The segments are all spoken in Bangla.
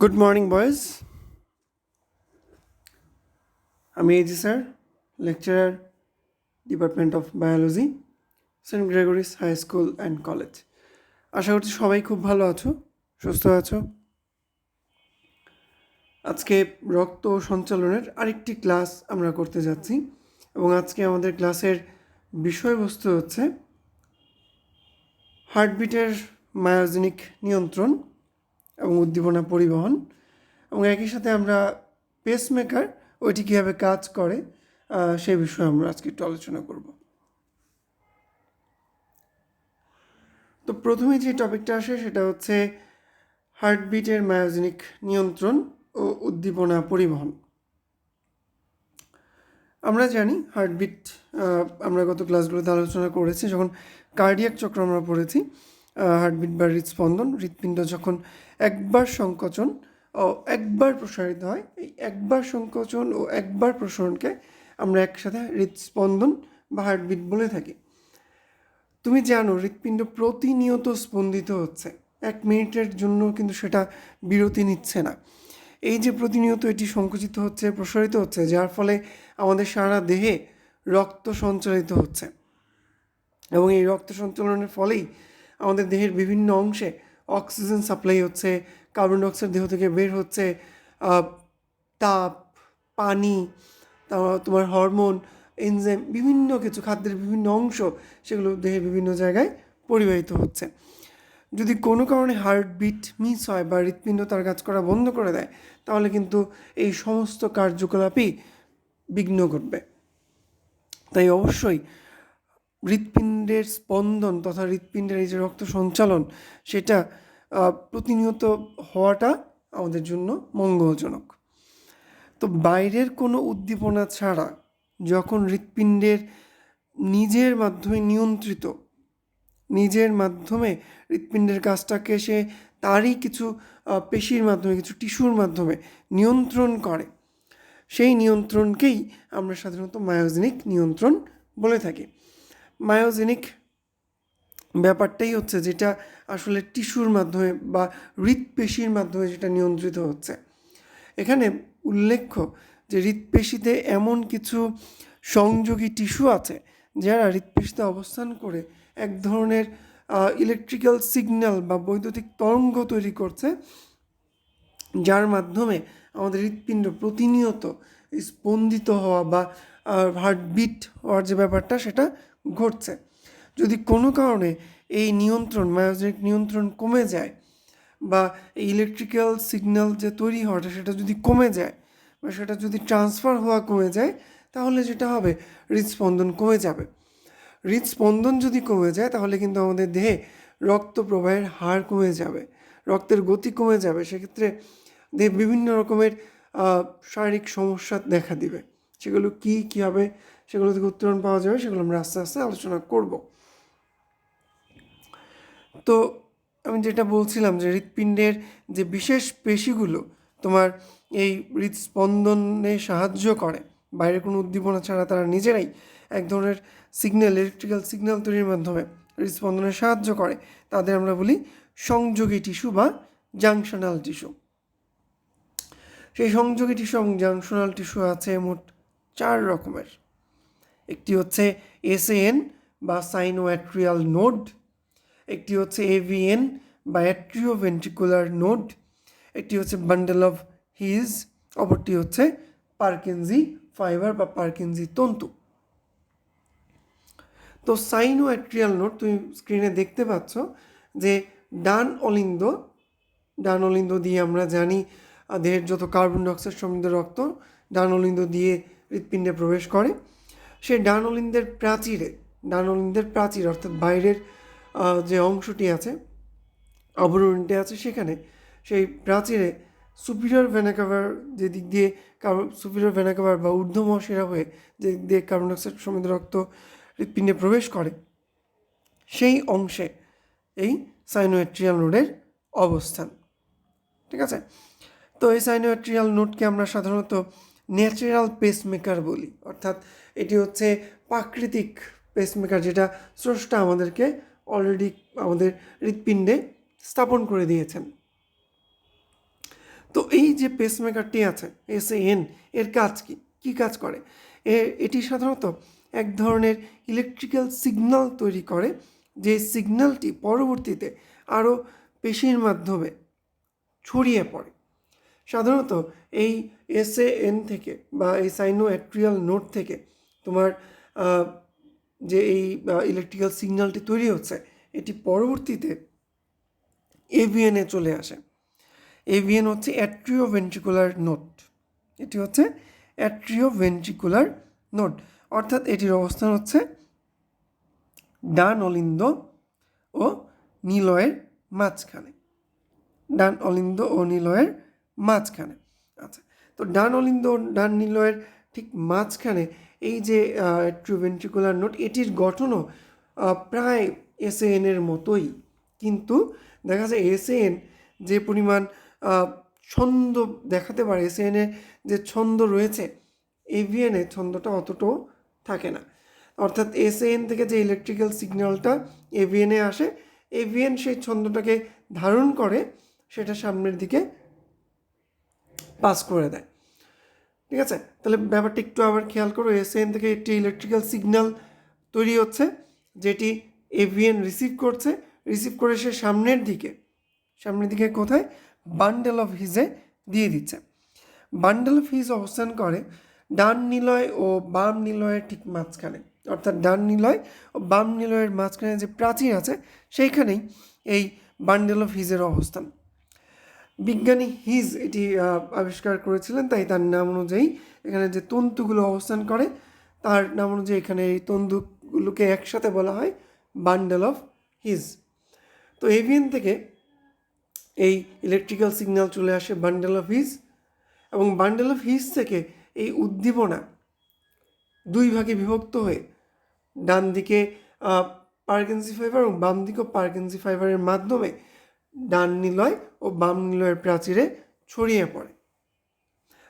Good morning, boys. আমি AG sir, lecturer, department of biology, Saint Gregory's high school and college. আশা করছি সবাই খুব ভালো আছো, সুস্থ আছো। আজকে রক্ত সঞ্চালনের আরেকটি ক্লাস আমরা করতে যাচ্ছি এবং আজকে আমাদের ক্লাসের বিষয়বস্তু হচ্ছে হার্টবিটের মায়োজেনিক নিয়ন্ত্রণ এবং উদ্দীপনা পরিবহন, এবং একই সাথে আমরা পেসমেকার ওইটি কীভাবে কাজ করে সেই বিষয়ে আমরা আজকে একটু আলোচনা করব। তো প্রথমে যে টপিকটা আসে সেটা হচ্ছে হার্টবিটের মায়োজেনিক নিয়ন্ত্রণ ও উদ্দীপনা পরিবহন। আমরা জানি হার্টবিট, আমরা গত ক্লাসগুলোতে আলোচনা করেছি, যখন কার্ডিয়াক চক্র আমরা পড়েছি, হার্টবিট বা হৃদস্পন্দন, হৃৎপিণ্ড যখন একবার সংকোচন ও একবার প্রসারিত হয়, এই একবার সংকোচন ও একবার প্রসারণকে আমরা একসাথে হৃদস্পন্দন বা হার্টবিট বলে থাকি। তুমি জানো হৃৎপিণ্ড প্রতিনিয়ত স্পন্দিত হচ্ছে, 1 মিনিটের জন্য কিন্তু সেটা বিরতি নিচ্ছে না। এই যে প্রতিনিয়ত এটি সংকুচিত হচ্ছে, প্রসারিত হচ্ছে, যার ফলে আমাদের সারা দেহে রক্ত সঞ্চালিত হচ্ছে এবং এই রক্ত সঞ্চালনের ফলেই আমাদের দেহের বিভিন্ন অংশে অক্সিজেন সাপ্লাই হচ্ছে, কার্বন ডাইঅক্সাইড দেহ থেকে বের হচ্ছে, তাপ, পানি, তোমার হরমোন, এনজাইম, বিভিন্ন কিছু খাদ্যের বিভিন্ন অংশ সেগুলো দেহের বিভিন্ন জায়গায় পরিবাহিত হচ্ছে। যদি কোনো কারণে হার্টবিট মিস হয় বা হৃৎপিণ্ড তার কাজ করা বন্ধ করে দেয়, তাহলে কিন্তু এই সমস্ত কার্যকলাপই বিঘ্ন ঘটবে। তাই অবশ্যই হৃৎপিণ্ডের স্পন্দন তথা হৃৎপিণ্ডের এই যে রক্ত সঞ্চালন, সেটা প্রতিনিয়ত হওয়াটা আমাদের জন্য মঙ্গলজনক। তো বাইরের কোনো উদ্দীপনা ছাড়া যখন হৃৎপিণ্ডের নিজের মাধ্যমে নিয়ন্ত্রিত, নিজের মাধ্যমে হৃৎপিণ্ডের কাজটাকে সে তারই কিছু পেশির মাধ্যমে, কিছু টিস্যুর মাধ্যমে নিয়ন্ত্রণ করে, সেই নিয়ন্ত্রণকেই আমরা সাধারণত মায়োজেনিক নিয়ন্ত্রণ বলে থাকি। মায়োজেনিক ব্যাপারটাই হচ্ছে যেটা আসলে টিস্যুর মাধ্যমে বা হৃৎপেশির মাধ্যমে যেটা নিয়ন্ত্রিত হচ্ছে। এখানে উল্লেখ্য যে হৃৎপেশিতে এমন কিছু সংযোগী টিস্যু আছে যারা হৃৎপেশিতে অবস্থান করে এক ধরনের ইলেকট্রিক্যাল সিগন্যাল বা বৈদ্যুতিক তরঙ্গ তৈরি করছে, যার মাধ্যমে আমাদের হৃৎপিণ্ড প্রতিনিয়ত স্পন্দিত হওয়া বা হার্টবিট হওয়ার যে ব্যাপারটা সেটা ঘটছে। যদি কোনো কারণে এই নিয়ন্ত্রণ, মায়োজেনিক নিয়ন্ত্রণ কমে যায় বা এই ইলেকট্রিক্যাল সিগন্যাল যে তৈরি হওয়াটা সেটা যদি কমে যায় বা সেটা যদি ট্রান্সফার হওয়া কমে যায়, তাহলে যেটা হবে হৃদস্পন্দন কমে যাবে। হৃদস্পন্দন যদি কমে যায় তাহলে কিন্তু আমাদের দেহে রক্ত প্রবাহের হার কমে যাবে, রক্তের গতি কমে যাবে, সেক্ষেত্রে দেহে বিভিন্ন রকমের শারীরিক সমস্যা দেখা দিবে। সেগুলো কী হবে, সেগুলো থেকে উত্তরণ পাওয়া যাবে, সেগুলো আমরা আস্তে আস্তে আলোচনা করব। তো আমি যেটা বলছিলাম যে হৃৎপিণ্ডের যে বিশেষ পেশিগুলো তোমার এই হৃদস্পন্দনে সাহায্য করে, বাইরে কোনো উদ্দীপনা ছাড়া তারা নিজেরাই এক ধরনের সিগন্যাল, ইলেকট্রিক্যাল সিগন্যাল তৈরির মাধ্যমে হৃদস্পন্দনে সাহায্য করে, তাদের আমরা বলি সংযোগী টিস্যু বা জাংশনাল টিস্যু। সেই সংযোগী টিস্যু এবং জাংশনাল টিস্যু আছে মোট 4 রকমের। একটি হচ্ছে এসএএন বা সাইনোঅ্যাট্রিয়াল নোড, একটি হচ্ছে এভিএন বা অ্যাট্রিওভেন্ট্রিকুলার নোড, একটি হচ্ছে বান্ডেল অফ হিজ, অপরটি হচ্ছে পার্কিনজি ফাইবার বা পার্কিনজি তন্তু। তো সাইনোঅ্যাট্রিয়াল নোড তুমি স্ক্রিনে দেখতে পাচ্ছ যে ডান অলিন্দ দিয়ে আমরা জানি দেহের যত কার্বন ডাইঅক্সাইড সমৃদ্ধ রক্ত ডান অলিন্দ দিয়ে হৃৎপিণ্ডে প্রবেশ করে। সেই ডান অলিন্দের প্রাচীর অর্থাৎ বাইরের যে অংশটি আছে, আবরণটি আছে, সেখানে সেই প্রাচীরে সুপিরিয়র ভেনা কাভার যে দিক দিয়ে সুপিরিয়র ভেনা কাভার বা ঊর্ধ্বমহাশিরা হয়ে যে দিক দিয়ে কার্বন ডাইঅক্সাইড সমৃদ্ধ রক্ত হৃৎপিণ্ডে প্রবেশ করে, সেই অংশে এই সাইনোঅ্যাট্রিয়াল নোডের অবস্থান। ঠিক আছে? তো এই সাইনোঅ্যাট্রিয়াল নোডকে আমরা সাধারণত ন্যাচারাল পেসমেকার বলি, অর্থাৎ এটি হচ্ছে প্রাকৃতিক পেসমেকার, যেটা স্রষ্টা আমাদেরকে অলরেডি আমাদের হৃৎপিণ্ডে স্থাপন করে দিয়েছেন। তো এই যে পেসমেকারটি আছে SAN, এর কাজ কি, কী কাজ করে? এটি সাধারণত এক ধরনের ইলেকট্রিক্যাল সিগন্যাল তৈরি করে, যে সিগন্যালটি পরবর্তীতে আরও পেশির মাধ্যমে ছড়িয়ে পড়ে। সাধারণত এই SAN থেকে বা এই সাইনোঅ্যাট্রিয়াল নোড থেকে তোমার যে এই ইলেকট্রিক্যাল সিগন্যালটি তৈরি হচ্ছে, এটি পরবর্তীতে AVN-এ চলে আসে। AVN হচ্ছে অ্যাট্রিওভেন্ট্রিকুলার নোড। এটি হচ্ছে অ্যাট্রিওভেন্ট্রিকুলার নোড, অর্থাৎ এটির অবস্থান হচ্ছে ডান অলিন্দ ও নিলয়ের মাঝখানে। ডান অলিন্দ ও নিলয়ের মাঝখানে। আচ্ছা, তো ডান অলিন্দ ও ডান নিলয়ের ঠিক মাঝখানে এই যে অ্যাট্রিওভেন্ট্রিকুলার নোড, এটির গঠনও প্রায় SAN-এর মতোই, কিন্তু দেখা যায় SAN যে পরিমাণ ছন্দ দেখাতে পারে, SAN-এ যে ছন্দ রয়েছে, AVN-এ ছন্দটা অতটাও থাকে না। অর্থাৎ SAN থেকে যে ইলেকট্রিক্যাল সিগন্যালটা AVN-এ আসে, AVN সেই ছন্দটাকে ধারণ করে সেটা সামনের দিকে পাস করে দেয়। ঠিক আছে, তাহলে ব্যাপারটা একটু আবার খেয়াল করো। SAN থেকে একটি ইলেকট্রিক্যাল সিগন্যাল তৈরি হচ্ছে, যেটি AVN রিসিভ করছে, রিসিভ করে সে সামনের দিকে কোথায়? বান্ডেল অফ হিজে দিয়ে দিচ্ছে। বান্ডেল অফ হিজ অবস্থান করে ডান নিলয় ও বাম নিলয়ের ঠিক মাঝখানে, অর্থাৎ ডান নিলয় ও বাম নিলয়ের মাঝখানে যে প্রাচীর আছে সেইখানেই এই বান্ডেল অফ হিজের অবস্থান। বিজ্ঞানী হিজ এটি আবিষ্কার করেছিলেন, তাই তার নাম অনুযায়ী এখানে যে তন্তুগুলো অবস্থান করে তার নাম অনুযায়ী এখানে এই তন্তুগুলোকে একসাথে বলা হয় বান্ডেল অফ হিজ। তো AVN থেকে এই ইলেকট্রিক্যাল সিগন্যাল চলে আসে বান্ডেল অফ হিজ, এবং বান্ডেল অফ হিজ থেকে এই উদ্দীপনা দুই ভাগে বিভক্ত হয়ে ডান দিকে পারকিনসি ফাইবার এবং বাম দিকে পারকিনসি ফাইবারের মাধ্যমে ডান নিলয় ও বাম নিলয়ের প্রাচীরে ছড়িয়ে পড়ে।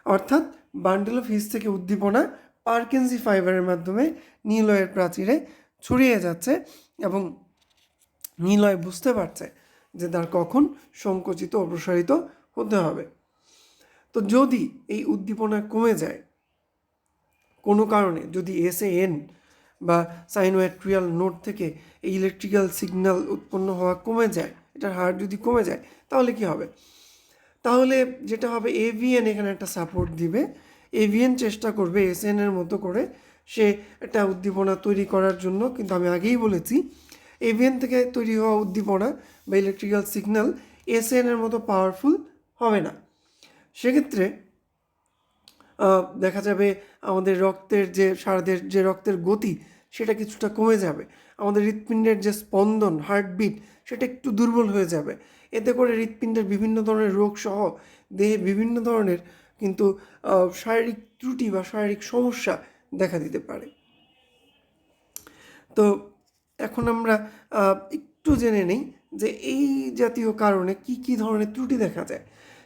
অর্থাৎ বান্ডেল অফ হিজ থেকে উদ্দীপনা পারকিনসি ফাইবারের মাধ্যমে নিলয়ের প্রাচীরে ছড়িয়ে যাচ্ছে, এবং নিলয় বুঝতে পারছে যে তার কখন সংকুচিত ও প্রসারিত হতে হবে। তো যদি এই উদ্দীপনা কমে যায় কোনো কারণে, যদি SAN বা সাইনোঅ্যাট্রিয়াল নোড থেকে এই ইলেকট্রিক্যাল সিগন্যাল উৎপন্ন হওয়া কমে যায়, এটার হার যদি কমে যায়, তাহলে কি হবে? তাহলে যেটা হবে, AVN এখানে একটা সাপোর্ট দিবে। AVN চেষ্টা করবে SAN-এর মতো করে সে একটা উদ্দীপনা তৈরি করার জন্য, কিন্তু আমি আগেই বলেছি AVN থেকে তৈরি হওয়া উদ্দীপনা বা ইলেকট্রিক্যাল সিগন্যাল SAN-এর মতো পাওয়ারফুল হবে না। সেক্ষেত্রে দেখা যাবে আমাদের রক্তের যে রক্তের গতি সেটা কিছুটা কমে যাবে, আমাদের হৃৎপিণ্ডের যে স্পন্দন, হার্টবিট, সেটা একটু দুর্বল হয়ে যাবে। এতে করে হৃৎপিণ্ডের বিভিন্ন ধরনের রোগ সহ দেহে বিভিন্ন ধরনের কিন্তু শারীরিক ত্রুটি বা শারীরিক সমস্যা দেখা দিতে পারে। তো এখন আমরা একটু জেনে নিই যে এই জাতীয় কারণে কি ধরনের ত্রুটি দেখা যায়।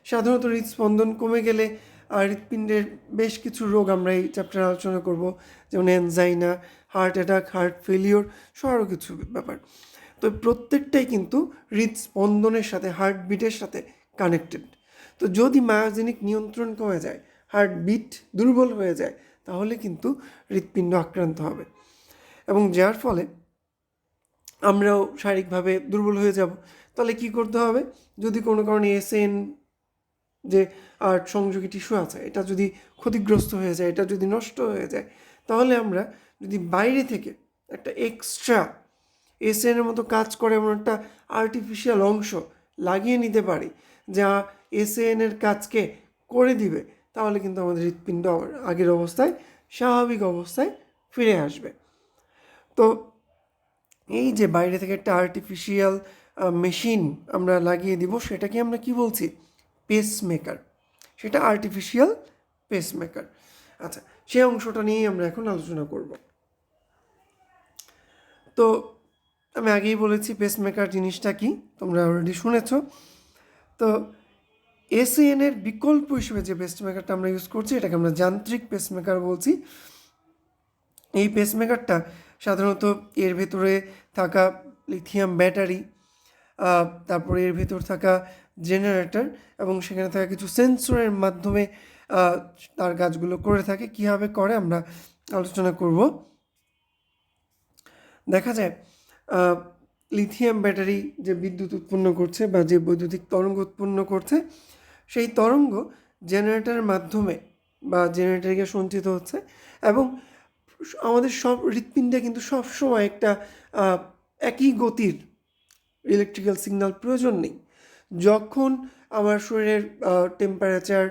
সাধারণত হৃদস্পন্দন কমে গেলে হৃৎপিণ্ডের বেশ কিছু রোগ আমরা এই চ্যাপ্টারে আলোচনা করব, যেমন angina, heart attack, heart failure সহ আরও কিছু ব্যাপার। তো প্রত্যেকটাই কিন্তু হৃদস্পন্দনের সাথে, হার্টবিটের সাথে কানেক্টেড। তো যদি মায়োজেনিক নিয়ন্ত্রণ কমে যায়, হার্টবিট দুর্বল হয়ে যায়, তাহলে কিন্তু হৃৎপিণ্ড আক্রান্ত হবে, এবং যার ফলে আমরাও শারীরিকভাবে দুর্বল হয়ে যাব। তাহলে কি করতে হবে? যদি কোনো কারণে SAN যে সংযোগী টিস্যু আছে এটা যদি ক্ষতিগ্রস্ত হয়ে যায়, এটা যদি নষ্ট হয়ে যায়, তাহলে আমরা যদি বাইরে থেকে একটা এক্সট্রা SAN-এর মতো কাজ করে এমন একটা আর্টিফিশিয়াল অংশ লাগিয়ে নিতে পারি যা SAN-এর কাজকে করে দিবে, তাহলে কিন্তু আমাদের হৃৎপিণ্ড আগের অবস্থায়, স্বাভাবিক অবস্থায় ফিরে আসবে। তো এই যে বাইরে থেকে একটা আর্টিফিশিয়াল মেশিন আমরা লাগিয়ে দিব, সেটাকে আমরা কি বলছি? পেসমেকার। সেটা আর্টিফিশিয়াল পেসমেকার। আচ্ছা, সেই অংশটা নিয়েই আমরা এখন আলোচনা করব। তো আমি আগেই বলেছি পেসমেকার জিনিসটা কি, তোমরা অলরেডি শুনেছ। তো SAN-এর বিকল্প হিসেবে যে পেসমেকারটা আমরা ইউজ করছি, এটাকে আমরা যান্ত্রিক পেসমেকার বলছি। এই পেসমেকারটা সাধারণত এর ভেতরে থাকা লিথিয়াম ব্যাটারি, তারপরে এর ভেতর থাকা জেনারেটর এবং সেখানে থাকা কিছু সেন্সরের মাধ্যমে তার কাজগুলো করে থাকে। কীভাবে করে আমরা আলোচনা করব। দেখা যায় লিথিয়াম ব্যাটারি যে বিদ্যুৎ উৎপন্ন করছে বা যে বৈদ্যুতিক তরঙ্গ উৎপন্ন করছে, সেই তরঙ্গ জেনারেটরের মাধ্যমে বা জেনারেটরকে সঞ্চিত হচ্ছে এবং আমাদের সব হৃৎপিণ্ডে কিন্তু সবসময় একটা একই গতির ইলেকট্রিক্যাল সিগন্যাল প্রয়োজন নেই। যখন আমার শরীরের টেম্পারেচার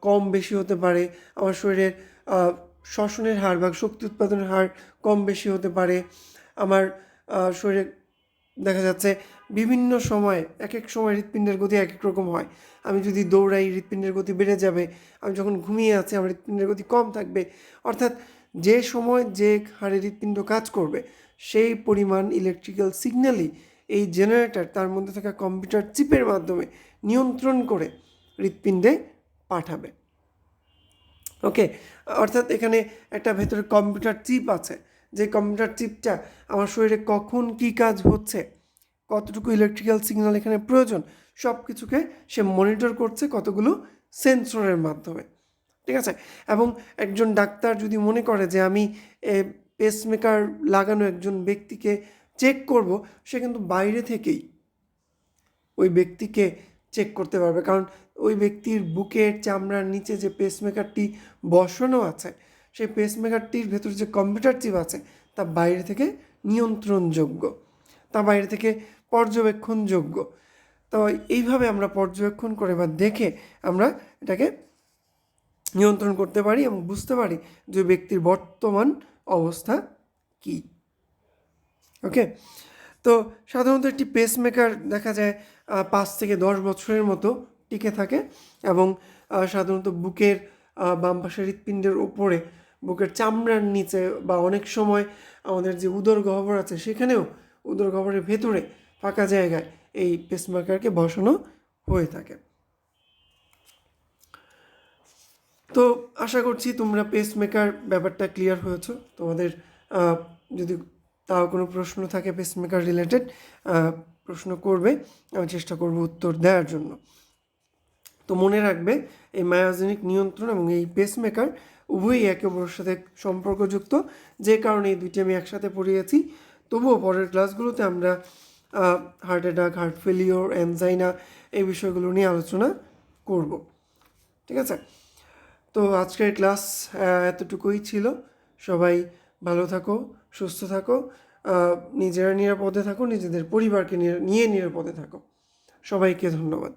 কম বেশি হতে পারে, আমার শরীরের শ্বসনের হার বা শক্তি উৎপাদনের হার কম বেশি হতে পারে, আমার শরীরে দেখা যাচ্ছে বিভিন্ন সময় এক এক সময় হৃৎপিণ্ডের গতি এক এক রকম হয়। আমি যদি দৌড়াই হৃৎপিণ্ডের গতি বেড়ে যাবে, আমি যখন ঘুমিয়ে আছি আমার হৃৎপিণ্ডের গতি কম থাকবে। অর্থাৎ যে সময় যে হারে হৃৎপিণ্ড কাজ করবে সেই পরিমাণ ইলেকট্রিক্যাল সিগন্যালই এই জেনারেটর তার মধ্যে থাকা কম্পিউটার চিপের মাধ্যমে নিয়ন্ত্রণ করে হৃৎপিণ্ডে পাঠাবে। ওকে, অর্থাৎ এখানে একটা ভেতরে কম্পিউটার চিপ আছে, যে কম্পিউটার চিপটা আমার শরীরে কখন কী কাজ হচ্ছে, কতটুকু ইলেকট্রিক্যাল সিগন্যাল এখানে প্রয়োজন, সব কিছুকে সে মনিটর করছে কতগুলো সেন্সরের মাধ্যমে। ঠিক আছে, এবং একজন ডাক্তার যদি মনে করে যে আমি পেসমেকার লাগানো একজন ব্যক্তিকে চেক করব, সে কিন্তু বাইরে থেকেই ওই ব্যক্তিকে চেক করতে পারবে, কারণ ওই ব্যক্তির বুকের চামড়ার নিচে যে পেসমেকারটি বসানো আছে, সেই পেসমেকারটির ভেতরে যে কম্পিউটার চিপ আছে তা বাইরে থেকে নিয়ন্ত্রণযোগ্য, তা বাইরে থেকে পর্যবেক্ষণযোগ্য। তো এইভাবে আমরা পর্যবেক্ষণ করে বা দেখে আমরা এটাকে নিয়ন্ত্রণ করতে পারি এবং বুঝতে পারি যে ব্যক্তির বর্তমান অবস্থা কী। ওকে, তো সাধারণত একটি পেসমেকার দেখা যায় 5 থেকে 10 বছরের মতো টিকে থাকে এবং সাধারণত বুকের বাম পাশের হৃৎপিণ্ডের ওপরে, বুকের চামড়ার নিচে বা অনেক সময় আমাদের যে উদর গহ্বর আছে সেখানেও উদর গহ্বরের ভেতরে ফাঁকা জায়গায় এই পেসমেকারকে বসানো হয়ে থাকে। তো আশা করছি তোমরা পেসমেকার ব্যাপারটা ক্লিয়ার হয়েছ। তোমাদের যদি তাও কোনো প্রশ্ন থাকে পেসমেকার রিলেটেড, প্রশ্ন করবে, আমি চেষ্টা করব উত্তর দেওয়ার জন্য। তো মনে রাখবে এই মায়োজেনিক নিয়ন্ত্রণ এবং এই পেসমেকার উভয়ই একে অপরের সাথে সম্পর্কযুক্ত, যে কারণে এই দুইটি আমি একসাথে পড়িয়েছি। তবুও পরের ক্লাসগুলোতে আমরা heart attack, heart failure, angina এই বিষয়গুলো নিয়ে আলোচনা করব। ঠিক আছে, তো আজকের ক্লাস এতটুকুই ছিল। সবাই ভালো থাকো, সুস্থ থাকো, নিজেরা নিরাপদে থাকো, নিজেদের পরিবারকে নিয়ে নিরাপদে থাকো। সবাইকে ধন্যবাদ।